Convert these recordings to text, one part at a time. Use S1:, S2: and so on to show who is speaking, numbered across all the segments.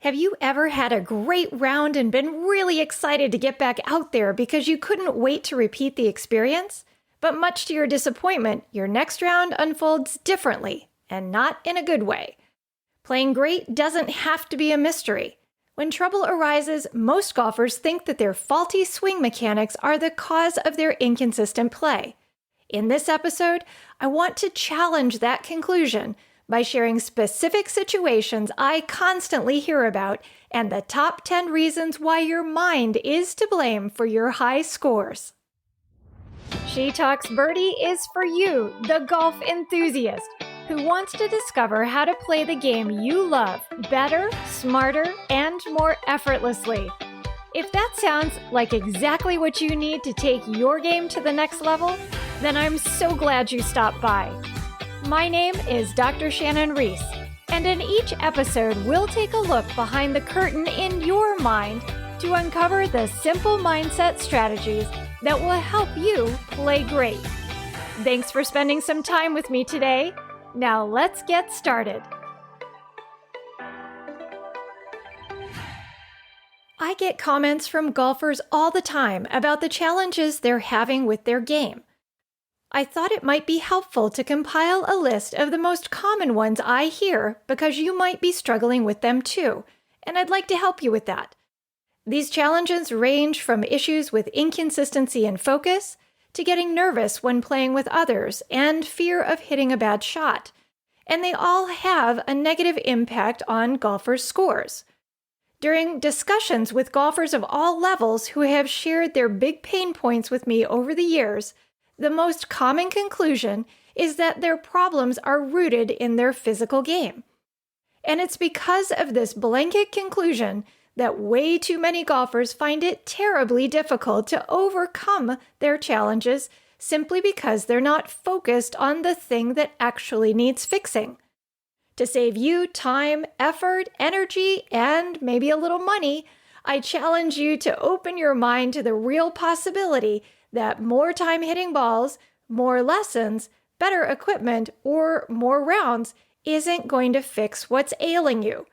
S1: Have you ever had a great round and been really excited to get back out there because you couldn't wait to repeat the experience? But much to your disappointment, your next round unfolds differently, and not in a good way. Playing great doesn't have to be a mystery. When trouble arises, most golfers think that their faulty swing mechanics are the cause of their inconsistent play. In this episode, I want to challenge that conclusion by sharing specific situations I constantly hear about and the top 10 reasons why your mind is to blame for your high scores. She Talks Birdie is for you, the golf enthusiast, who wants to discover how to play the game you love better, smarter, and more effortlessly. If that sounds like exactly what you need to take your game to the next level, then I'm so glad you stopped by. My name is Dr. Shannon Reese, and in each episode, we'll take a look behind the curtain in your mind to uncover the simple mindset strategies that will help you play great. Thanks for spending some time with me today. Now let's get started. I get comments from golfers all the time about the challenges they're having with their game. I thought it might be helpful to compile a list of the most common ones I hear because you might be struggling with them too, and I'd like to help you with that. These challenges range from issues with inconsistency in focus to getting nervous when playing with others and fear of hitting a bad shot, and they all have a negative impact on golfers' scores. During discussions with golfers of all levels who have shared their big pain points with me over the years, the most common conclusion is that their problems are rooted in their physical game. And it's because of this blanket conclusion that way too many golfers find it terribly difficult to overcome their challenges simply because they're not focused on the thing that actually needs fixing. To save you time, effort, energy, and maybe a little money, I challenge you to open your mind to the real possibility that more time hitting balls, more lessons, better equipment, or more rounds isn't going to fix what's ailing you.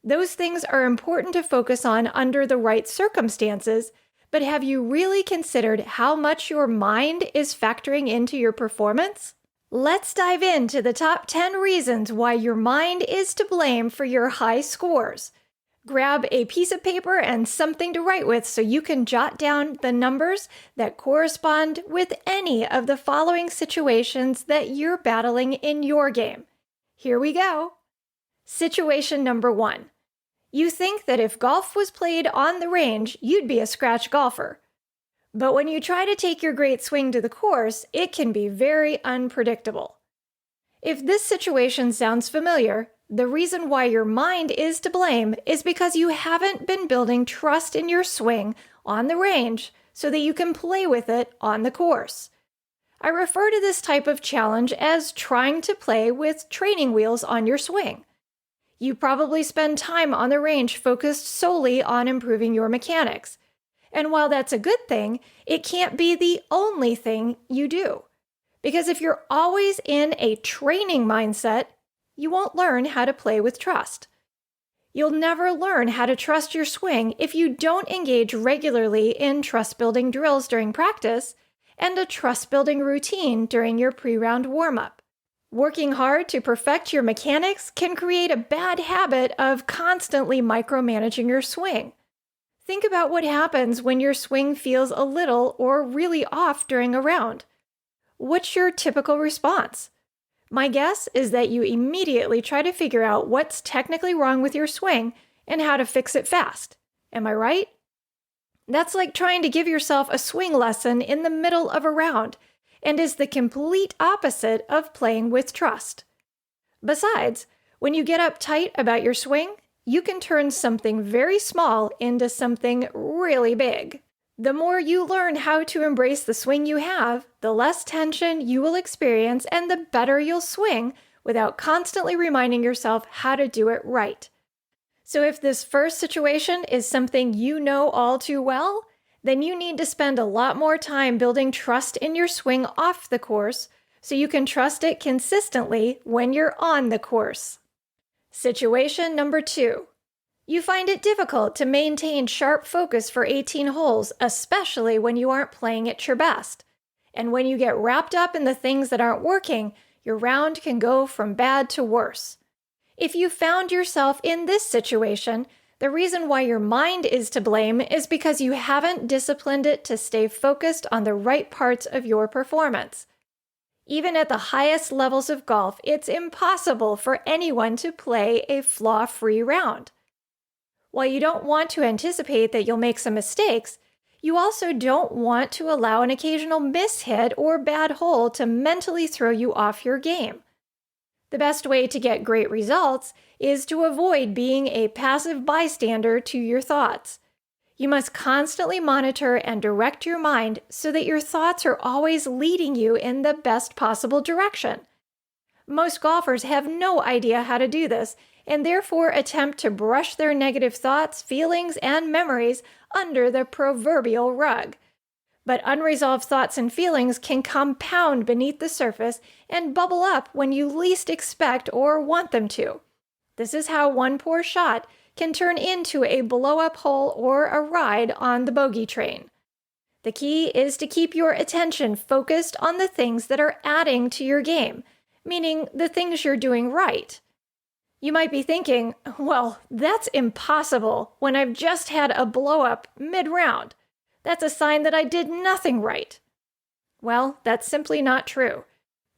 S1: Those things are important to focus on under the right circumstances, but have you really considered how much your mind is factoring into your performance? Let's dive into the top 10 reasons why your mind is to blame for your high scores. Grab a piece of paper and something to write with so you can jot down the numbers that correspond with any of the following situations that you're battling in your game. Here we go. Situation number 1. You think that if golf was played on the range, you'd be a scratch golfer. But when you try to take your great swing to the course, it can be very unpredictable. If this situation sounds familiar, the reason why your mind is to blame is because you haven't been building trust in your swing on the range so that you can play with it on the course. I refer to this type of challenge as trying to play with training wheels on your swing. You probably spend time on the range focused solely on improving your mechanics. And while that's a good thing, it can't be the only thing you do. Because if you're always in a training mindset, you won't learn how to play with trust. You'll never learn how to trust your swing if you don't engage regularly in trust-building drills during practice and a trust-building routine during your pre-round warm-up. Working hard to perfect your mechanics can create a bad habit of constantly micromanaging your swing. Think about what happens when your swing feels a little or really off during a round. What's your typical response? My guess is that you immediately try to figure out what's technically wrong with your swing and how to fix it fast. Am I right? That's like trying to give yourself a swing lesson in the middle of a round and is the complete opposite of playing with trust. Besides, when you get uptight about your swing, you can turn something very small into something really big. The more you learn how to embrace the swing you have, the less tension you will experience and the better you'll swing without constantly reminding yourself how to do it right. So if this first situation is something you know all too well, then you need to spend a lot more time building trust in your swing off the course so you can trust it consistently when you're on the course. Situation number 2. You find it difficult to maintain sharp focus for 18 holes, especially when you aren't playing at your best. And when you get wrapped up in the things that aren't working, your round can go from bad to worse. If you found yourself in this situation, the reason why your mind is to blame is because you haven't disciplined it to stay focused on the right parts of your performance. Even at the highest levels of golf, it's impossible for anyone to play a flaw-free round. While you don't want to anticipate that you'll make some mistakes, you also don't want to allow an occasional mishit or bad hole to mentally throw you off your game. The best way to get great results is to avoid being a passive bystander to your thoughts. You must constantly monitor and direct your mind so that your thoughts are always leading you in the best possible direction. Most golfers have no idea how to do this and therefore attempt to brush their negative thoughts, feelings, and memories under the proverbial rug. But unresolved thoughts and feelings can compound beneath the surface and bubble up when you least expect or want them to. This is how one poor shot can turn into a blow-up hole or a ride on the bogey train. The key is to keep your attention focused on the things that are adding to your game, meaning the things you're doing right. You might be thinking, well, that's impossible when I've just had a blow-up mid-round. That's a sign that I did nothing right. Well, that's simply not true.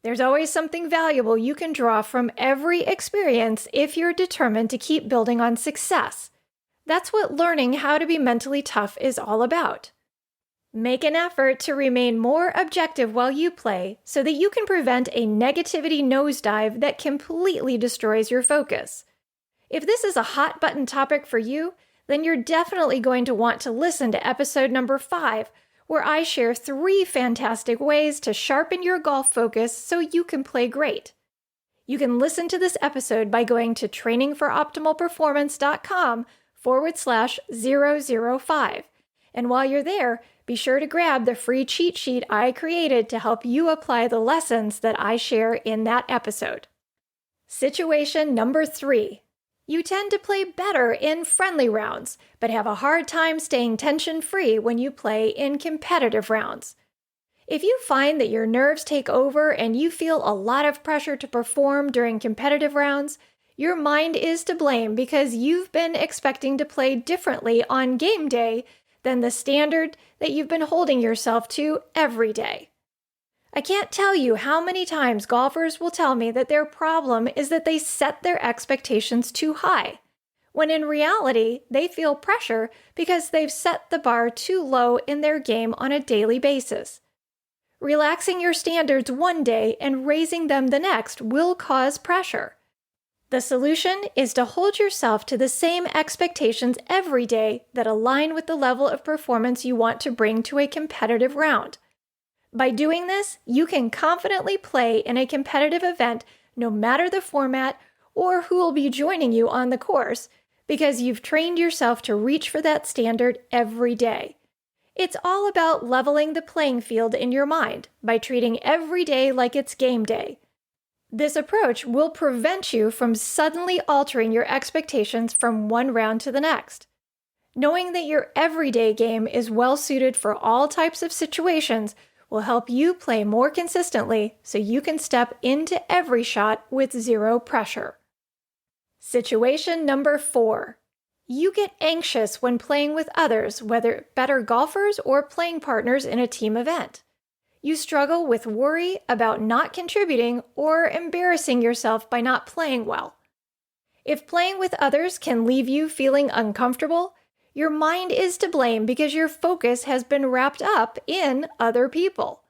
S1: There's always something valuable you can draw from every experience if you're determined to keep building on success. That's what learning how to be mentally tough is all about. Make an effort to remain more objective while you play so that you can prevent a negativity nosedive that completely destroys your focus. If this is a hot button topic for you, then you're definitely going to want to listen to episode number 5, where I share 3 fantastic ways to sharpen your golf focus so you can play great. You can listen to this episode by going to trainingforoptimalperformance.com/005. And while you're there, be sure to grab the free cheat sheet I created to help you apply the lessons that I share in that episode. Situation number 3. You tend to play better in friendly rounds, but have a hard time staying tension-free when you play in competitive rounds. If you find that your nerves take over and you feel a lot of pressure to perform during competitive rounds, your mind is to blame because you've been expecting to play differently on game day than the standard that you've been holding yourself to every day. I can't tell you how many times golfers will tell me that their problem is that they set their expectations too high, when in reality, they feel pressure because they've set the bar too low in their game on a daily basis. Relaxing your standards one day and raising them the next will cause pressure. The solution is to hold yourself to the same expectations every day that align with the level of performance you want to bring to a competitive round. By doing this, you can confidently play in a competitive event no matter the format or who will be joining you on the course, because you've trained yourself to reach for that standard every day. It's all about leveling the playing field in your mind by treating every day like it's game day. This approach will prevent you from suddenly altering your expectations from one round to the next. Knowing that your everyday game is well suited for all types of situations will help you play more consistently so you can step into every shot with zero pressure. Situation number 4. You get anxious when playing with others, whether better golfers or playing partners in a team event. You struggle with worry about not contributing or embarrassing yourself by not playing well. If playing with others can leave you feeling uncomfortable, your mind is to blame because your focus has been wrapped up in other people.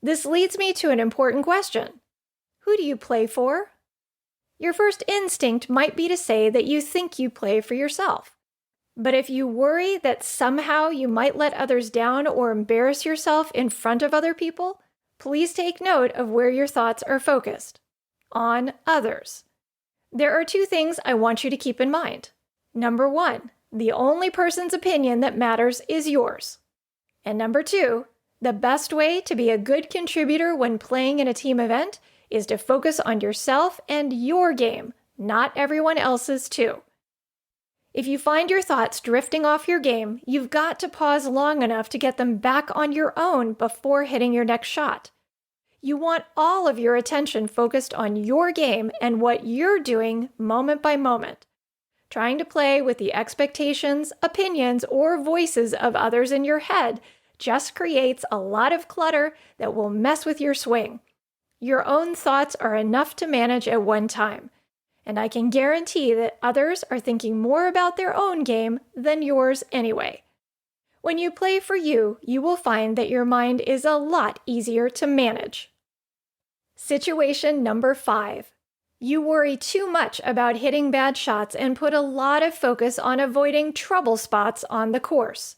S1: This leads me to an important question. Who do you play for? Your first instinct might be to say that you think you play for yourself. But if you worry that somehow you might let others down or embarrass yourself in front of other people, please take note of where your thoughts are focused. On others. There are 2 things I want you to keep in mind. Number 1, the only person's opinion that matters is yours. And number 2, the best way to be a good contributor when playing in a team event is to focus on yourself and your game, not everyone else's too. If you find your thoughts drifting off your game, you've got to pause long enough to get them back on your own before hitting your next shot. You want all of your attention focused on your game and what you're doing moment by moment. Trying to play with the expectations, opinions, or voices of others in your head just creates a lot of clutter that will mess with your swing. Your own thoughts are enough to manage at one time, and I can guarantee that others are thinking more about their own game than yours anyway. When you play for you, you will find that your mind is a lot easier to manage. Situation number 5. You worry too much about hitting bad shots and put a lot of focus on avoiding trouble spots on the course.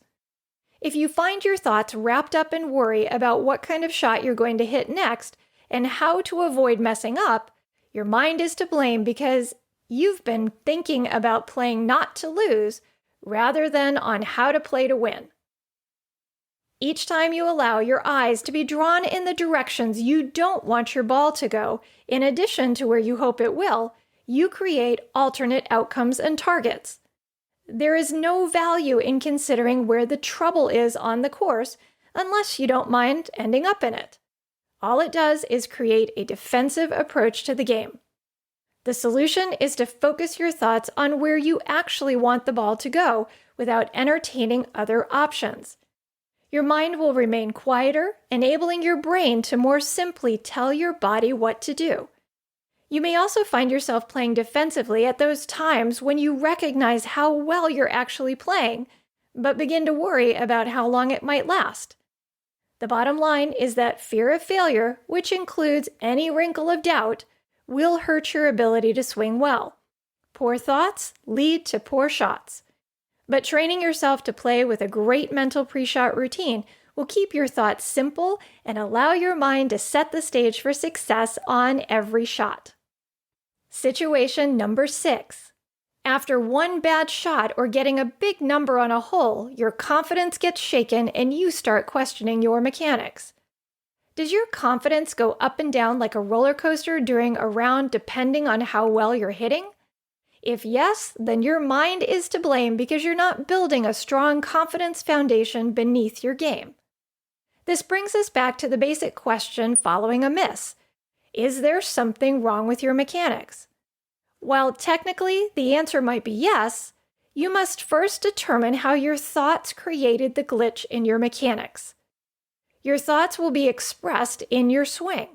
S1: If you find your thoughts wrapped up in worry about what kind of shot you're going to hit next and how to avoid messing up, your mind is to blame because you've been thinking about playing not to lose rather than on how to play to win. Each time you allow your eyes to be drawn in the directions you don't want your ball to go, in addition to where you hope it will, you create alternate outcomes and targets. There is no value in considering where the trouble is on the course unless you don't mind ending up in it. All it does is create a defensive approach to the game. The solution is to focus your thoughts on where you actually want the ball to go without entertaining other options. Your mind will remain quieter, enabling your brain to more simply tell your body what to do. You may also find yourself playing defensively at those times when you recognize how well you're actually playing, but begin to worry about how long it might last. The bottom line is that fear of failure, which includes any wrinkle of doubt, will hurt your ability to swing well. Poor thoughts lead to poor shots. But training yourself to play with a great mental pre-shot routine will keep your thoughts simple and allow your mind to set the stage for success on every shot. Situation number 6. After one bad shot or getting a big number on a hole, your confidence gets shaken and you start questioning your mechanics. Does your confidence go up and down like a roller coaster during a round depending on how well you're hitting? If yes, then your mind is to blame because you're not building a strong confidence foundation beneath your game. This brings us back to the basic question following a miss. Is there something wrong with your mechanics? While technically the answer might be yes, you must first determine how your thoughts created the glitch in your mechanics. Your thoughts will be expressed in your swing.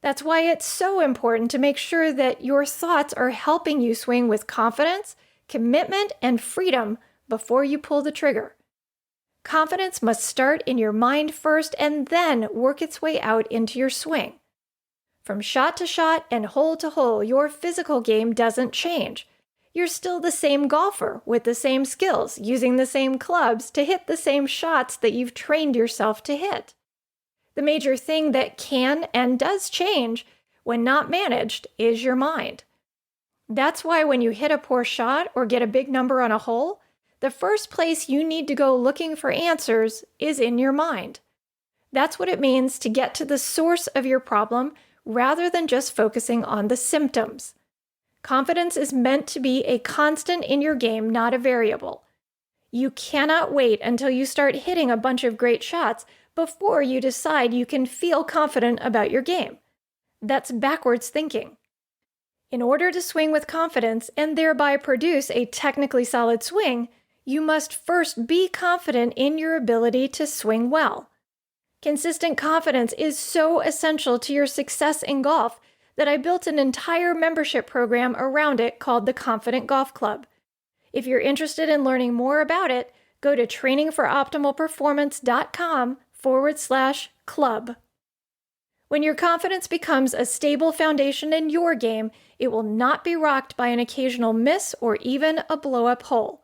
S1: That's why it's so important to make sure that your thoughts are helping you swing with confidence, commitment, and freedom before you pull the trigger. Confidence must start in your mind first and then work its way out into your swing. From shot to shot and hole to hole, your physical game doesn't change. You're still the same golfer with the same skills, using the same clubs to hit the same shots that you've trained yourself to hit. The major thing that can and does change when not managed is your mind. That's why when you hit a poor shot or get a big number on a hole, the first place you need to go looking for answers is in your mind. That's what it means to get to the source of your problem rather than just focusing on the symptoms. Confidence is meant to be a constant in your game, not a variable. You cannot wait until you start hitting a bunch of great shots before you decide you can feel confident about your game. That's backwards thinking. In order to swing with confidence and thereby produce a technically solid swing, you must first be confident in your ability to swing well. Consistent confidence is so essential to your success in golf that I built an entire membership program around it called the Confident Golf Club. If you're interested in learning more about it, go to trainingforoptimalperformance.com/club. When your confidence becomes a stable foundation in your game, it will not be rocked by an occasional miss or even a blow-up hole.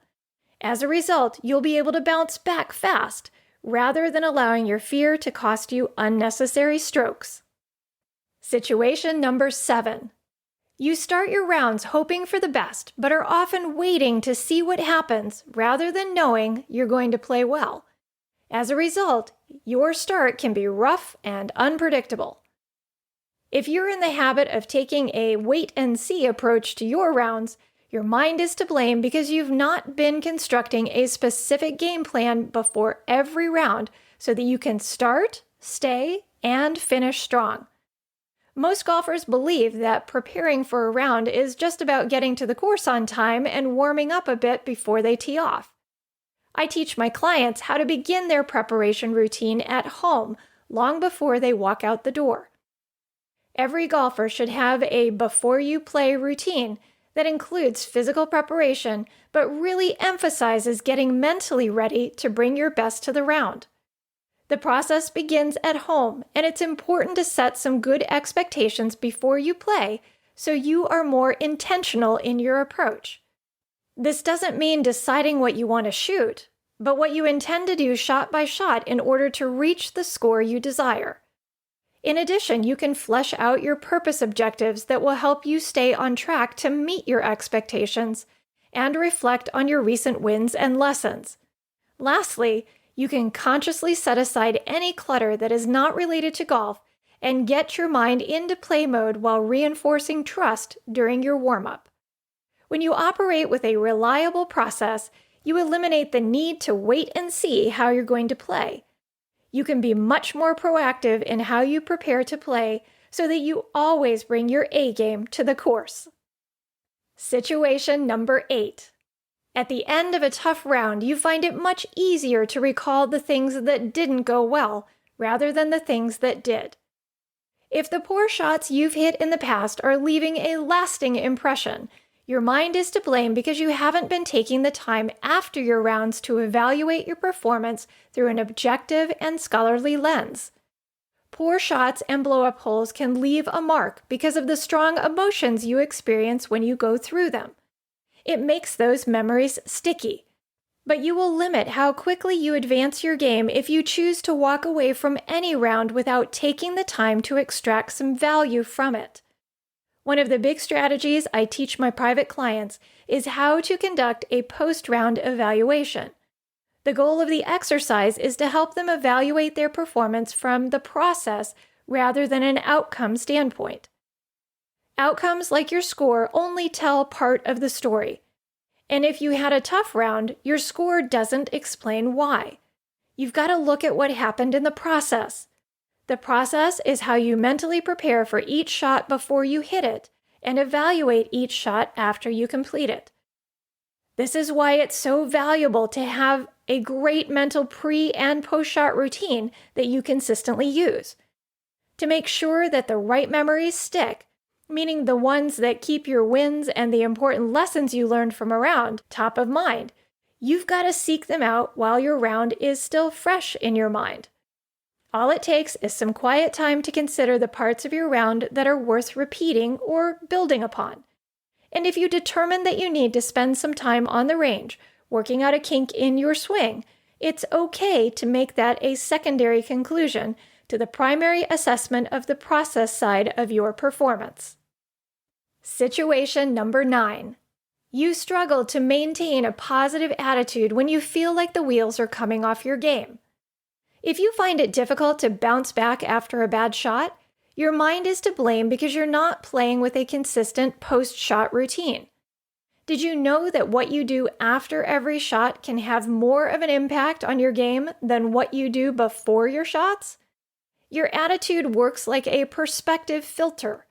S1: As a result, you'll be able to bounce back fast, rather than allowing your fear to cost you unnecessary strokes. Situation number 7. You start your rounds hoping for the best, but are often waiting to see what happens rather than knowing you're going to play well. As a result, your start can be rough and unpredictable. If you're in the habit of taking a wait-and-see approach to your rounds, Your mind is to blame because you've not been constructing a specific game plan before every round so that you can start, stay, and finish strong. Most golfers believe that preparing for a round is just about getting to the course on time and warming up a bit before they tee off. I teach my clients how to begin their preparation routine at home long before they walk out the door. Every golfer should have a before you play routine that includes physical preparation, but really emphasizes getting mentally ready to bring your best to the round. The process begins at home, and it's important to set some good expectations before you play so you are more intentional in your approach. This doesn't mean deciding what you want to shoot, but what you intend to do shot by shot in order to reach the score you desire. In addition, you can flesh out your purpose objectives that will help you stay on track to meet your expectations and reflect on your recent wins and lessons. Lastly, you can consciously set aside any clutter that is not related to golf and get your mind into play mode while reinforcing trust during your warm-up. When you operate with a reliable process, you eliminate the need to wait and see how you're going to play. You can be much more proactive in how you prepare to play so that you always bring your A game to the course. Situation number 8. At the end of a tough round, you find it much easier to recall the things that didn't go well rather than the things that did. If the poor shots you've hit in the past are leaving a lasting impression, your mind is to blame because you haven't been taking the time after your rounds to evaluate your performance through an objective and scholarly lens. Poor shots and blow-up holes can leave a mark because of the strong emotions you experience when you go through them. It makes those memories sticky. But you will limit how quickly you advance your game if you choose to walk away from any round without taking the time to extract some value from it. One of the big strategies I teach my private clients is how to conduct a post-round evaluation. The goal of the exercise is to help them evaluate their performance from the process rather than an outcome standpoint. Outcomes like your score only tell part of the story. And if you had a tough round, your score doesn't explain why. You've got to look at what happened in the process. The process is how you mentally prepare for each shot before you hit it and evaluate each shot after you complete it. This is why it's so valuable to have a great mental pre- and post-shot routine that you consistently use. To make sure that the right memories stick, meaning the ones that keep your wins and the important lessons you learned from a round top of mind, you've got to seek them out while your round is still fresh in your mind. All it takes is some quiet time to consider the parts of your round that are worth repeating or building upon. And if you determine that you need to spend some time on the range working out a kink in your swing, it's okay to make that a secondary conclusion to the primary assessment of the process side of your performance. Situation number 9. You struggle to maintain a positive attitude when you feel like the wheels are coming off your game. If you find it difficult to bounce back after a bad shot, your mind is to blame because you're not playing with a consistent post-shot routine. Did you know that what you do after every shot can have more of an impact on your game than what you do before your shots? Your attitude works like a perspective filter.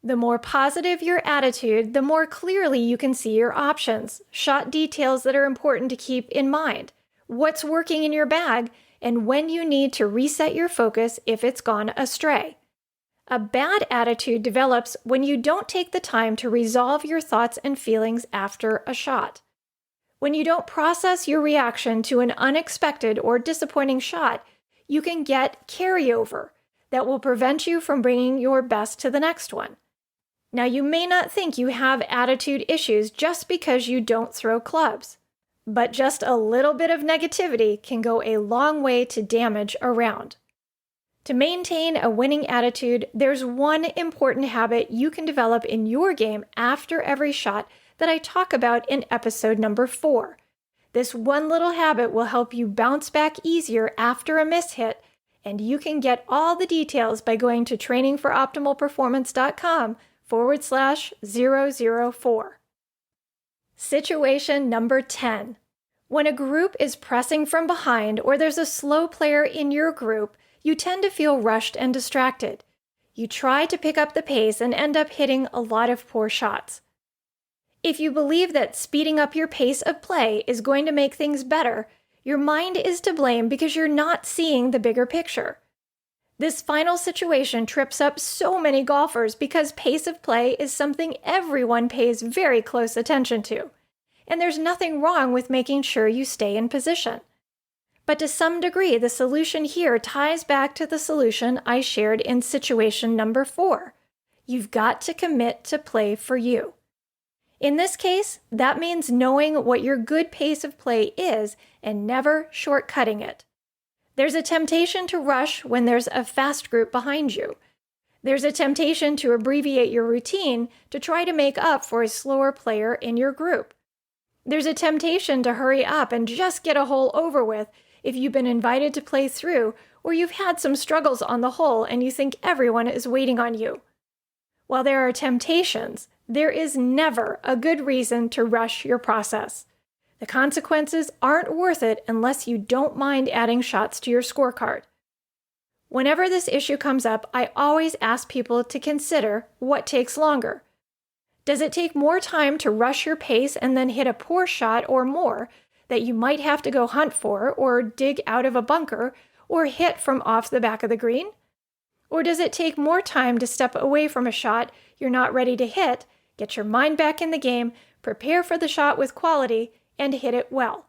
S1: The more positive your attitude, the more clearly you can see your options, shot details that are important to keep in mind, what's working in your bag, and when you need to reset your focus if it's gone astray. A bad attitude develops when you don't take the time to resolve your thoughts and feelings after a shot. When you don't process your reaction to an unexpected or disappointing shot, you can get carryover that will prevent you from bringing your best to the next one. Now, you may not think you have attitude issues just because you don't throw clubs, but just a little bit of negativity can go a long way to damage a round. To maintain a winning attitude, there's one important habit you can develop in your game after every shot that I talk about in episode number 4. This one little habit will help you bounce back easier after a mishit, and you can get all the details by going to trainingforoptimalperformance.com/004. Situation number 10. When a group is pressing from behind or there's a slow player in your group, you tend to feel rushed and distracted. You try to pick up the pace and end up hitting a lot of poor shots. If you believe that speeding up your pace of play is going to make things better, your mind is to blame because you're not seeing the bigger picture. This final situation trips up so many golfers because pace of play is something everyone pays very close attention to, and there's nothing wrong with making sure you stay in position. But to some degree, the solution here ties back to the solution I shared in situation number 4. You've got to commit to play for you. In this case, that means knowing what your good pace of play is and never shortcutting it. There's a temptation to rush when there's a fast group behind you. There's a temptation to abbreviate your routine to try to make up for a slower player in your group. There's a temptation to hurry up and just get a hole over with if you've been invited to play through or you've had some struggles on the hole and you think everyone is waiting on you. While there are temptations, there is never a good reason to rush your process. The consequences aren't worth it unless you don't mind adding shots to your scorecard. Whenever this issue comes up, I always ask people to consider what takes longer. Does it take more time to rush your pace and then hit a poor shot or more that you might have to go hunt for or dig out of a bunker or hit from off the back of the green? Or does it take more time to step away from a shot you're not ready to hit, get your mind back in the game, prepare for the shot with quality, and hit it well?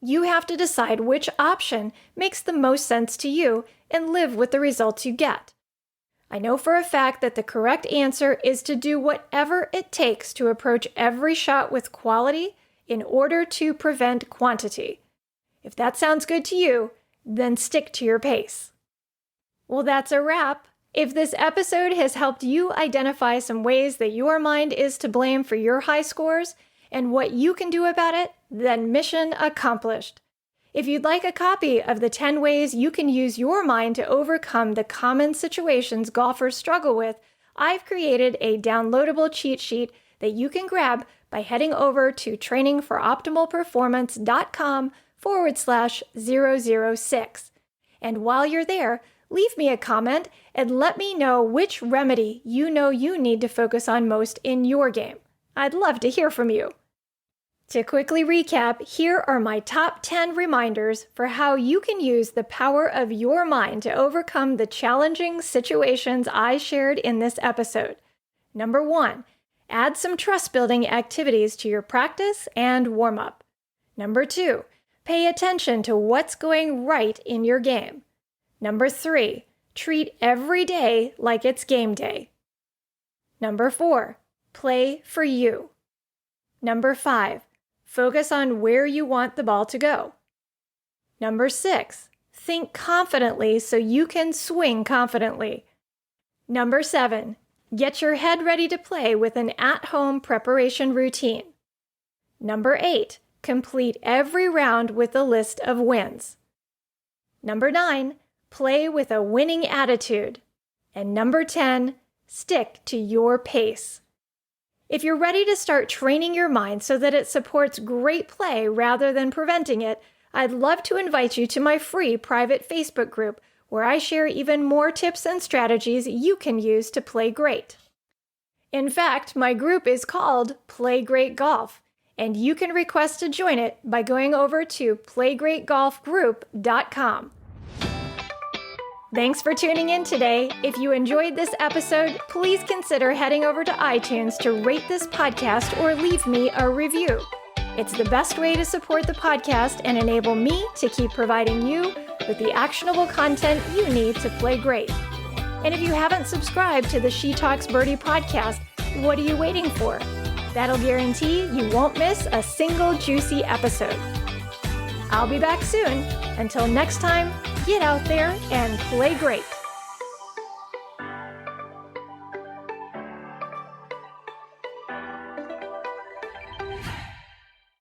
S1: You have to decide which option makes the most sense to you and live with the results you get. I know for a fact that the correct answer is to do whatever it takes to approach every shot with quality in order to prevent quantity. If that sounds good to you, then stick to your pace. Well, that's a wrap. If this episode has helped you identify some ways that your mind is to blame for your high scores and what you can do about it, then mission accomplished. If you'd like a copy of the 10 ways you can use your mind to overcome the common situations golfers struggle with, I've created a downloadable cheat sheet that you can grab by heading over to trainingforoptimalperformance.com/006. And while you're there, leave me a comment and let me know which remedy you know you need to focus on most in your game. I'd love to hear from you. To quickly recap, here are my top 10 reminders for how you can use the power of your mind to overcome the challenging situations I shared in this episode. Number 1, add some trust-building activities to your practice and warm-up. Number 2, pay attention to what's going right in your game. Number 3, treat every day like it's game day. Number 4, play for you. Number 5, focus on where you want the ball to go. Number 6, think confidently so you can swing confidently. Number 7, get your head ready to play with an at-home preparation routine. Number 8, complete every round with a list of wins. Number 9, play with a winning attitude. And number 10, stick to your pace. If you're ready to start training your mind so that it supports great play rather than preventing it, I'd love to invite you to my free private Facebook group where I share even more tips and strategies you can use to play great. In fact, my group is called Play Great Golf, and you can request to join it by going over to playgreatgolfgroup.com. Thanks for tuning in today. If you enjoyed this episode, please consider heading over to iTunes to rate this podcast or leave me a review. It's the best way to support the podcast and enable me to keep providing you with the actionable content you need to play great. And if you haven't subscribed to the She Talks Birdie podcast, what are you waiting for? That'll guarantee you won't miss a single juicy episode. I'll be back soon. Until next time, get out there and play great.